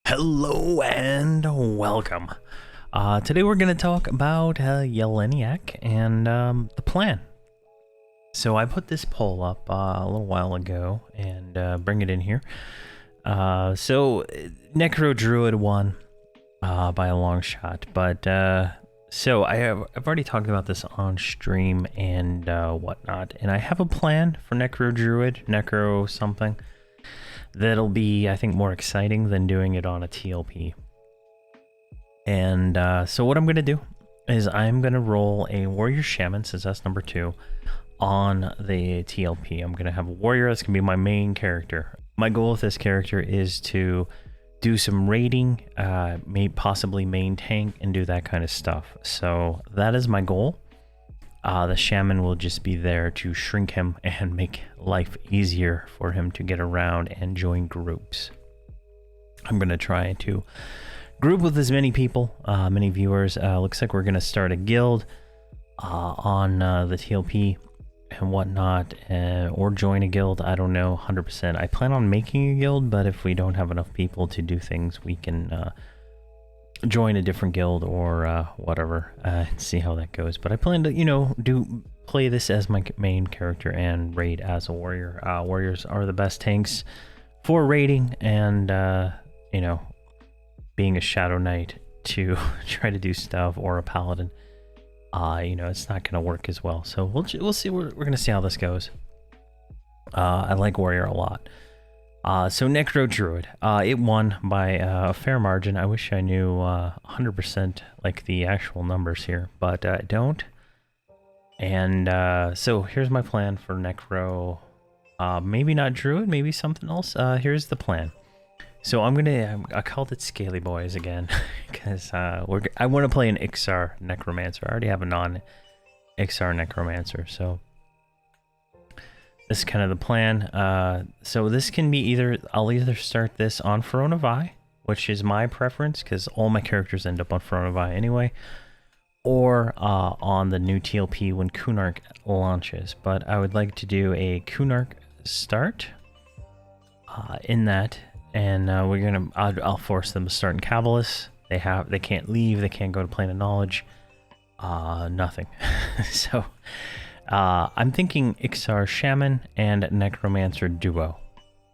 Hello and welcome. Today we're going to talk about Yelinak and the plan. So I put this poll up a little while ago and bring it in here. So Necro Druid won by a long shot, but so I've already talked about this on stream and whatnot, and I have a plan for Necro Druid, Necro something. That'll be, I think, more exciting than doing it on a TLP. And so what I'm going to do is I'm going to roll a Warrior Shaman, since that's number 2, on the TLP. I'm going to have a Warrior that's going to be my main character. My goal with this character is to do some raiding, possibly main tank, and do that kind of stuff. So that is my goal. The shaman will just be there to shrink him and make life easier for him to get around and join groups. I'm going to try to group with as many people, many viewers. Looks like we're going to start a guild on the TLP and whatnot, or join a guild. I don't know 100%. I plan on making a guild, but if we don't have enough people to do things, we can join a different guild or whatever, and see how that goes. But I plan to, play this as my main character and raid as a warrior. Warriors are the best tanks for raiding, and being a shadow knight to try to do stuff, or a paladin, it's not gonna work as well. So we'll see. We're gonna see how this goes. I like warrior a lot. So Necro Druid, it won by a fair margin. I wish I knew 100% like the actual numbers here, but I don't. And so here's my plan for Necro. Maybe not Druid, maybe something else. Here's the plan. So I called it Scaly Boys again, because I want to play an Ixar Necromancer. I already have a non-Ixar Necromancer, so this is kind of the plan. So this can be I'll either start this on Finalizing, which is my preference because all my characters end up on Finalizing anyway, or on the new TLP when Kunark launches. But I would like to do a Kunark start in that, and I'll force them to start in Cabalus. They can't leave, they can't go to Plane of Knowledge, nothing. So I'm thinking Ixar Shaman and Necromancer duo,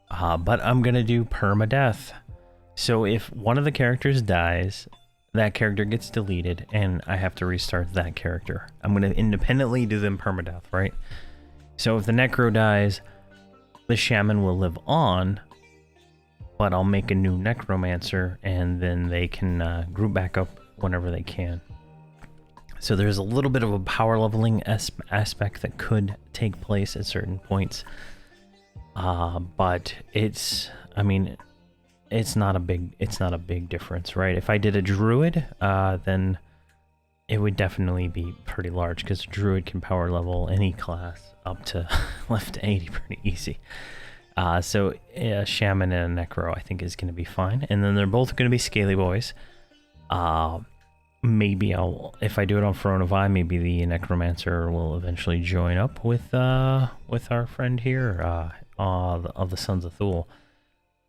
but I'm gonna do permadeath. So if one of the characters dies, that character gets deleted and I have to restart that character. I'm gonna independently do them permadeath, right? So if the Necro dies, the Shaman will live on, but I'll make a new Necromancer and then they can group back up whenever they can. So there's a little bit of a power leveling aspect that could take place at certain points, but it's not a big difference, right? If I did a Druid, then it would definitely be pretty large, because a Druid can power level any class up to left to 80 pretty easy. So a Shaman and a Necro I think is going to be fine, and then they're both going to be Scaly Boys. Maybe if I do it on Finalizing, maybe the Necromancer will eventually join up with our friend here, of the Sons of Thule.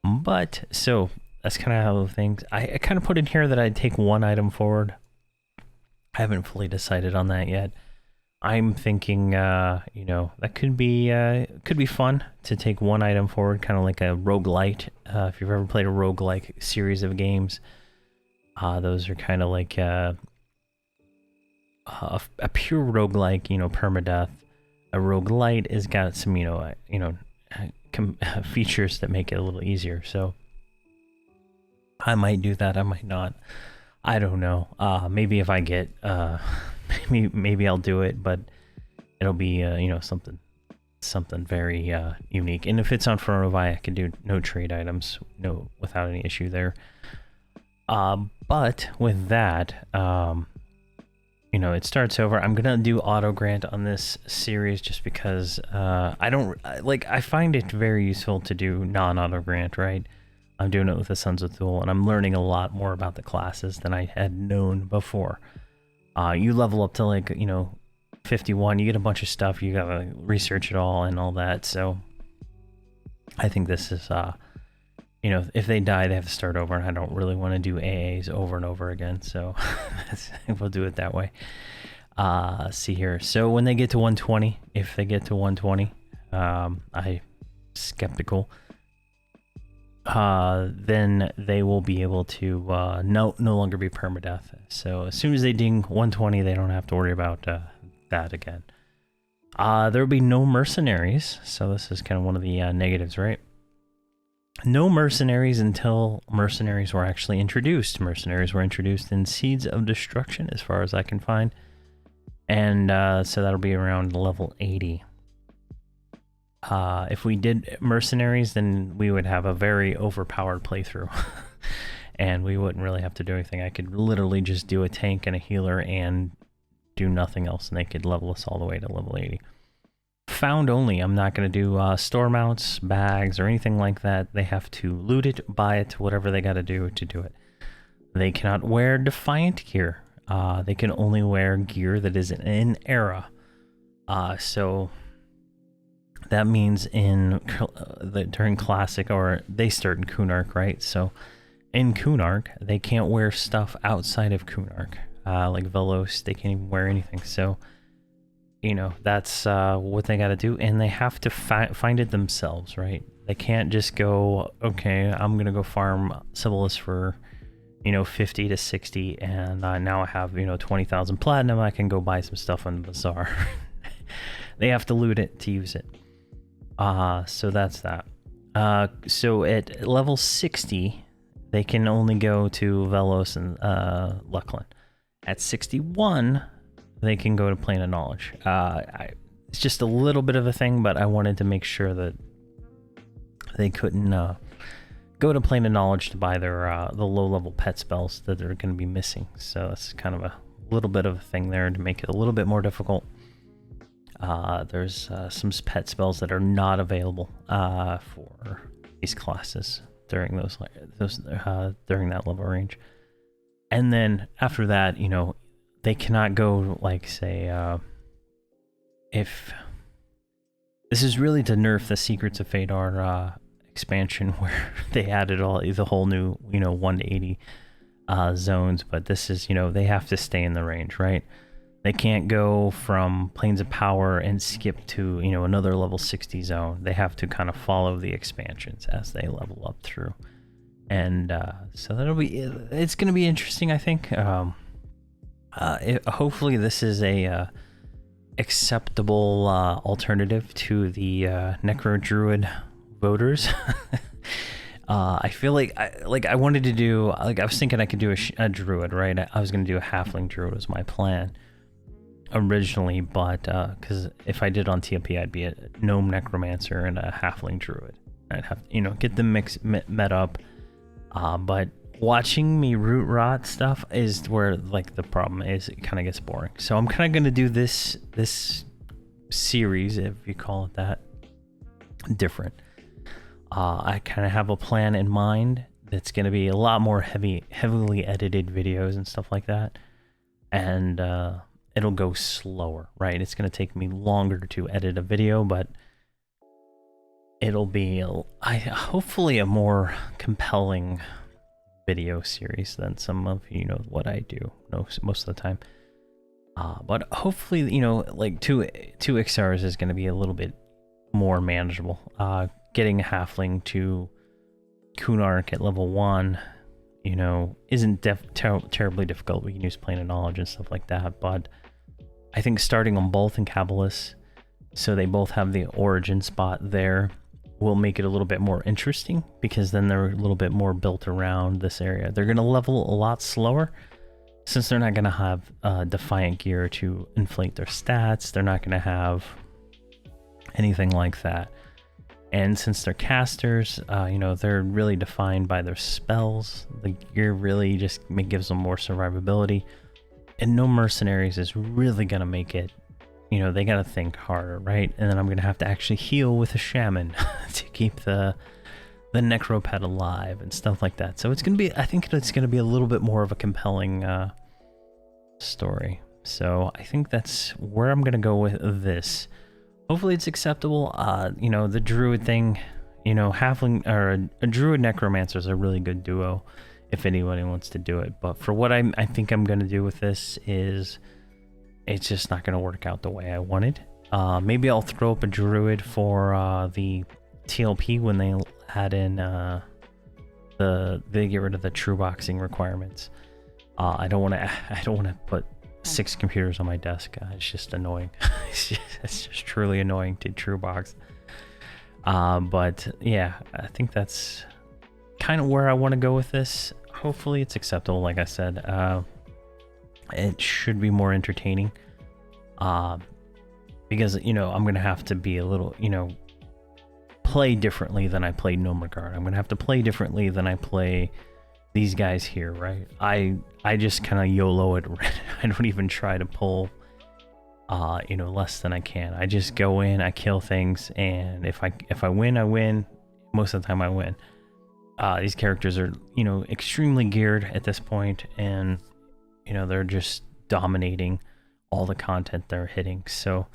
But so that's kind of how things. I kind of put in here that I'd take one item forward. I haven't fully decided on that yet. I'm thinking, that could be fun to take one item forward, kind of like a roguelite. If you've ever played a roguelike series of games. Those are kind of like a pure roguelike, permadeath. A roguelite has got some, features that make it a little easier. So I might do that. I might not. I don't know. Maybe if I get, maybe I'll do it, but it'll be, something very unique. And if it's on Finalizing, I can do no trade items, without any issue there. But with that, it starts over. I'm gonna do auto grant on this series just because I find it very useful to do non-auto grant, right? I'm doing it with the Sons of Thule, and I'm learning a lot more about the classes than I had known before. You level up to 51, you get a bunch of stuff, you gotta research it all and all that. So I think this is, you know, if they die, they have to start over, and I don't really want to do AAs over and over again, so we'll do it that way. See here. So when they get to 120, if they get to 120, I'm skeptical. Then they will be able to no longer be permadeath. So as soon as they ding 120, they don't have to worry about that again. There will be no mercenaries, so this is kind of one of the negatives, right? No mercenaries until mercenaries were actually introduced. Mercenaries were introduced in Seeds of Destruction, as far as I can find, and so that'll be around level 80. If we did mercenaries, then we would have a very overpowered playthrough, and we wouldn't really have to do anything. I could literally just do a tank and a healer and do nothing else, and they could level us all the way to level 80. Found only. I'm not going to do store mounts, bags, or anything like that. They have to loot it, buy it, whatever they got to do it. They cannot wear Defiant gear. They can only wear gear that is in era. So that means during Classic, or they start in Kunark, right? So in Kunark, they can't wear stuff outside of Kunark. Like Velos, they can't even wear anything. So, you know, that's what they got to do, and they have to find it themselves, right? They can't just go, okay, I'm gonna go farm Civilis for, you know, 50 to 60, and now I have, you know, 20,000 platinum. I can go buy some stuff on the bazaar. They have to loot it to use it. So that's that. So at level 60, they can only go to Velos and Luckland. At 61, they can go to Plane of Knowledge. It's just a little bit of a thing, but I wanted to make sure that they couldn't go to Plane of Knowledge to buy their the low-level pet spells that they're going to be missing. So that's kind of a little bit of a thing there to make it a little bit more difficult. There's some pet spells that are not available for these classes during during that level range. And then after that, you know, they cannot go, like, say, if this is really to nerf the Secrets of Fadar expansion, where they added the whole new, you know, 1 to 80 zones, but this is, you know, they have to stay in the range, right? They can't go from Plains of Power and skip to, you know, another level 60 zone. They have to kind of follow the expansions as they level up through. And so it's going to be interesting, I think. Hopefully this is a acceptable alternative to the Necro Druid voters. I feel like I wanted to do, I was thinking I could do a Druid, right? I was going to do a Halfling Druid was my plan originally, but because if I did on TLP, I'd be a Gnome Necromancer and a Halfling Druid. I'd have, you know, get them met up. But watching me root rot stuff is where, like, the problem is. It kind of gets boring. So I'm kind of going to do this series, if you call it that, different. I kind of have a plan in mind that's going to be a lot more heavily edited videos and stuff like that. And it'll go slower, right? It's going to take me longer to edit a video, but it'll be hopefully a more compelling video series than some of, you know, what I do most of the time. But hopefully, you know, like two XRs is going to be a little bit more manageable. Getting a halfling to Kunark at level 1, you know, isn't terribly difficult. We can use Plane of Knowledge and stuff like that, but I think starting them both in Cabalus, so they both have the origin spot there, will make it a little bit more interesting, because then they're a little bit more built around this area. They're going to level a lot slower, since they're not going to have Defiant gear to inflate their stats. They're not going to have anything like that. And since they're casters, you know, they're really defined by their spells. The gear really just gives them more survivability. And no mercenaries is really going to make it, you know, they got to think harder, right? And then I'm going to have to actually heal with a shaman to keep the necropet alive and stuff like that. So it's going to be, I think it's going to be a little bit more of a compelling story. So I think that's where I'm going to go with this. Hopefully it's acceptable. You know, the druid thing, you know, halfling or a druid necromancer is a really good duo if anybody wants to do it. But for what I think I'm going to do with this is it's just not going to work out the way I wanted. Maybe I'll throw up a druid for the TLP when they add in they get rid of the true boxing requirements. I don't want to put 6 computers on my desk. It's just annoying. It's just truly annoying to true box. But yeah, I think that's kind of where I want to go with this. Hopefully it's acceptable. Like I said, it should be more entertaining. Because, you know, I'm going to have to be a little, you know, play differently than I played Nomergard. I'm going to have to play differently than I play these guys here, right? I just kind of YOLO it. I don't even try to pull, you know, less than I can. I just go in, I kill things, and if I win, I win. Most of the time I win. These characters are, you know, extremely geared at this point, and, you know, they're just dominating all the content they're hitting. So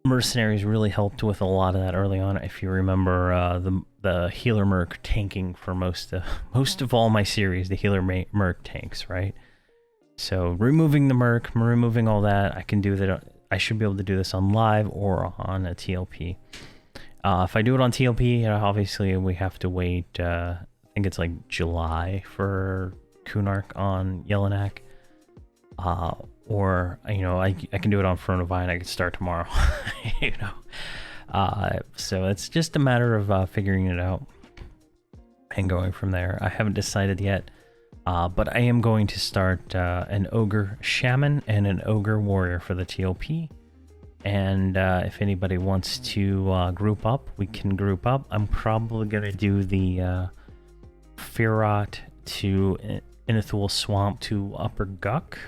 mercenaries really helped with a lot of that early on. If you remember the healer merc tanking for most of all my series, the healer merc tanks, right? So removing the merc, removing all that, I can do that. I should be able to do this on live or on a TLP. If I do it on TLP, obviously we have to wait. I think it's like July for Kunark on Yelinak. Or, you know, I can do it on Throne of Vine. I can start tomorrow, you know. So it's just a matter of figuring it out and going from there. I haven't decided yet, but I am going to start an ogre shaman and an ogre warrior for the TLP. And if anybody wants to group up, we can group up. I'm probably going to do the Verant to Inithul Swamp to Upper Guck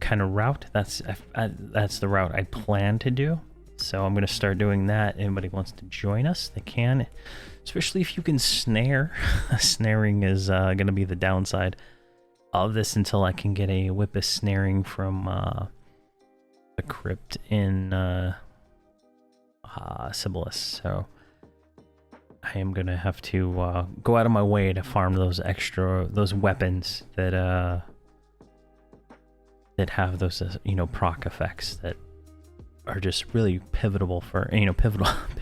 kind of route. That's the route I plan to do. So I'm going to start doing that. Anybody wants to join us, they can. Especially if you can snare. Snaring is going to be the downside of this until I can get a whip of snaring from the crypt in Sibyllus. So I am going to have to go out of my way to farm those weapons that have those, you know, proc effects that are just really pivotal for, you know, pivotal. I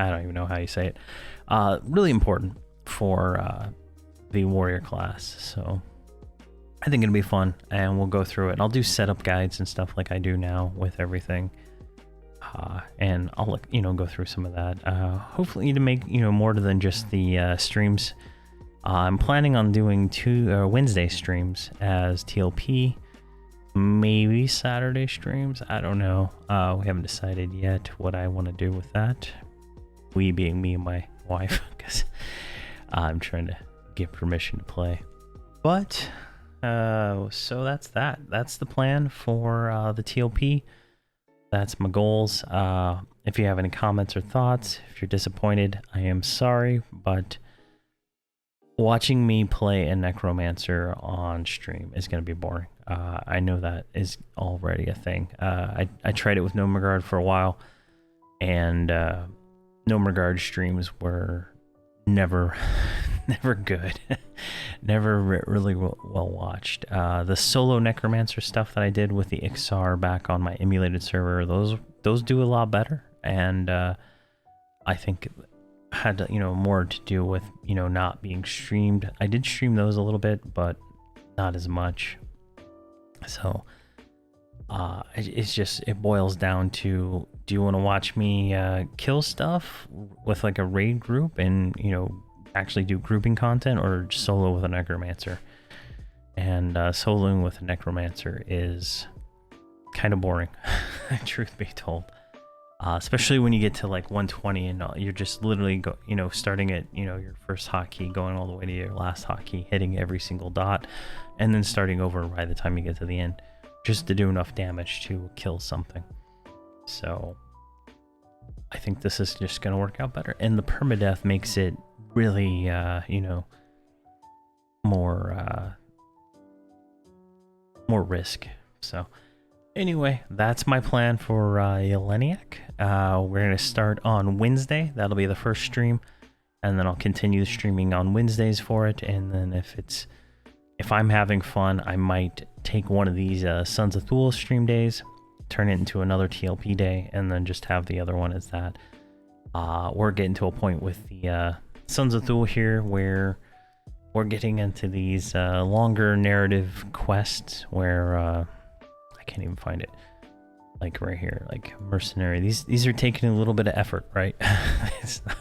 don't even know how you say it. Really important for the warrior class. So I think it'll be fun, and we'll go through it. I'll do setup guides and stuff like I do now with everything. And I'll, you know, go through some of that. Hopefully to make, you know, more than just the streams. I'm planning on doing 2 Wednesday streams as TLP, maybe Saturday streams. I don't know. We haven't decided yet what I want to do with that. We being me and my wife, because I'm trying to get permission to play. But so that's that. That's the plan for the TLP. That's my goals. If you have any comments or thoughts, if you're disappointed, I am sorry, but watching me play a Necromancer on stream is going to be boring. I know that is already a thing. I tried it with Nomergard for a while, and Nomergard streams were never good. Never really well watched. The solo Necromancer stuff that I did with the Ixar back on my emulated server, those do a lot better, and I think had, you know, more to do with, you know, not being streamed. I did stream those a little bit, but not as much. So it's just, it boils down to, do you want to watch me kill stuff with like a raid group and, you know, actually do grouping content, or just solo with a Necromancer? And soloing with a Necromancer is kind of boring, truth be told. Especially when you get to like 120 and you're just literally starting at, you know, your first hotkey, going all the way to your last hotkey, hitting every single dot, and then starting over by the time you get to the end, just to do enough damage to kill something. So I think this is just going to work out better, and the permadeath makes it really, you know, more risk. So Anyway, that's my plan for Yelinak. We're going to start on Wednesday. That'll be the first stream. And then I'll continue streaming on Wednesdays for it. And then if I'm having fun, I might take one of these Sons of Thule stream days, turn it into another TLP day, and then just have the other one as that. We're getting to a point with the Sons of Thule here where we're getting into these longer narrative quests where I can't even find it. Like right here, like mercenary. These are taking a little bit of effort, right? It's not,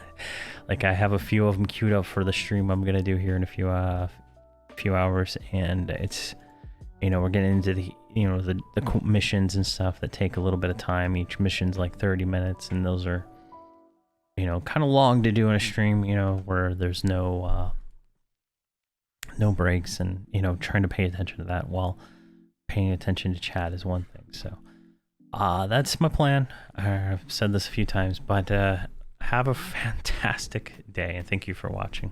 like I have a few of them queued up for the stream I'm gonna do here in a few hours, and it's, you know, we're getting into the, you know, the missions and stuff that take a little bit of time. Each mission's like 30 minutes, and those are, you know, kind of long to do in a stream, you know, where there's no breaks, and, you know, trying to pay attention to that while paying attention to chat is one thing. So that's my plan. I've said this a few times, but have a fantastic day, and thank you for watching.